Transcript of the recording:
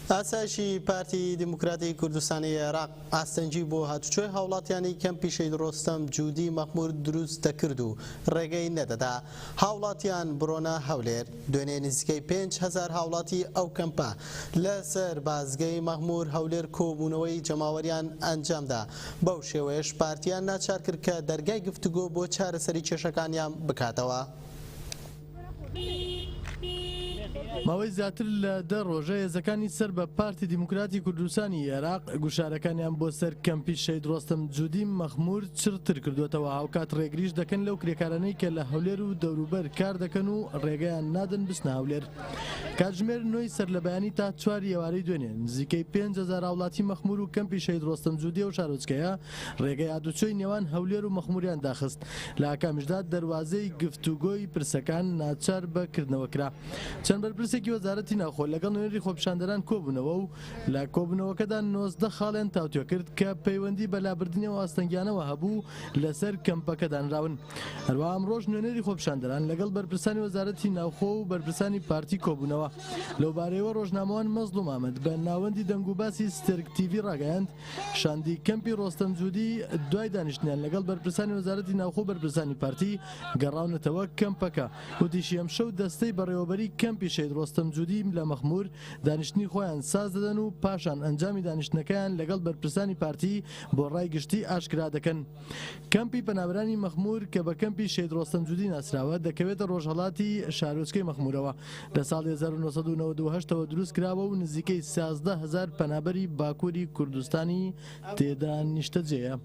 ئاسایشی پارتی دیموکراتی کوردستانی عێراق ئاستەنجی بۆ هاتوچۆی هاوڵاتیانی کەمپی شەید ڕۆستەم جوودی مەخموور دروست دەکرد و ڕێگەی نەدەدا هاوڵاتیان بڕۆنە هەولێر دوێنێ نزیکەی 5,000 هاوڵاتی ئەو کەمپە لەسەر بازگەی مەخموور هەولێر کۆبوونەوەی جەماوەریان ئەنجامدا بەو شێوەیەش پارتیان ناچار کرد کە دەرگای گفتوگۆ بۆ چارەسەری کێشەکانیان بکاتەوە. ماوەی زیاتر لە 10 ڕۆژە هێزەکانی سەر بە پارتی دیموکراتی کوردستانی عێراق گوشارەکانیان بۆ سەر کەمپی شەید ڕۆستەم جوودی مەخموور چرتر کردوێتەوە هاوکات ڕێگریش دەکەن لەو کرێکارانەی کە لە هەولێر و دەوروبەر کار دەکەن و ڕێگەیان نادەن بستنە هەولێر. کاتژمێر 9 سەر لە بەیانی تا 4 ئێوارەی دوێنێ نزیکەی 5,000 هاوڵاتی مەخموور و کەمپی شەید ڕۆستەم جوودی و شارۆچکەیە ڕێگەی هاتوچۆی نێوان هەولێر و مەخمووریان داخست لە ئاکامیشدا دەواازەی گفتوگۆی پرسەکان ناچار بەکردنەوە کرا. چەند بەرپرسێکی وەزارەتی ناوخۆ لەگەڵ نوێنەری خۆپیشاندەران کۆبوونەوە و لە کۆبوونەوەکەدا 19 خاڵیان تاوتوێ کرد کە پەیوەندی بە لابردنەوە ئاستەنگیانەوە هەبوو لەسەر کەمپەکە دانراون. هەروەها ئەمڕۆژ نوێنەری خۆپیشاندەران لەگەڵ بەرپرسانی وەزارەتی ناوخۆ و بەرپرسانی پارتی کۆبوونەوە لەو بارەیەوە ڕۆژنامەوان مەزلوم ئامەد بە ناوەندی دەنگ و باسی ستێرک تیڤی ڕاگەیاند شاندی کەمپی ڕۆستەم جوودی دوای دانیشتنیان لەگەڵ بەرپرسانی وەزارەتی ناوخۆ و بەرپرسانی پارتی گەڕاونەتەوە کەمپەکە وتیشی ئەم شەو دەستەی بەڕێوەبەری کەمپی شەید ڕۆستەم جوودی لە مەخموور دانیشتنی خۆیان ساز دەدەن و پاشان ئەنجامی دانیشتنەکەیان لەگەڵ بەرپرسانی پارتی بۆ ڕای گشتی ئاشکرا دەکەن. کەمپی پەنابرانی مەخموور کە بە کەمپی شەید ڕۆستەم جوودی ناسراوە دەکەوێتە ڕۆژهەڵاتی شارۆچکەی مەخموورەوە لە ساڵی 1998ەوە دروست کراوە و نزیکەی 13,000 پەنابەری باکووری کوردستانی تێدا نیشتەجێیە.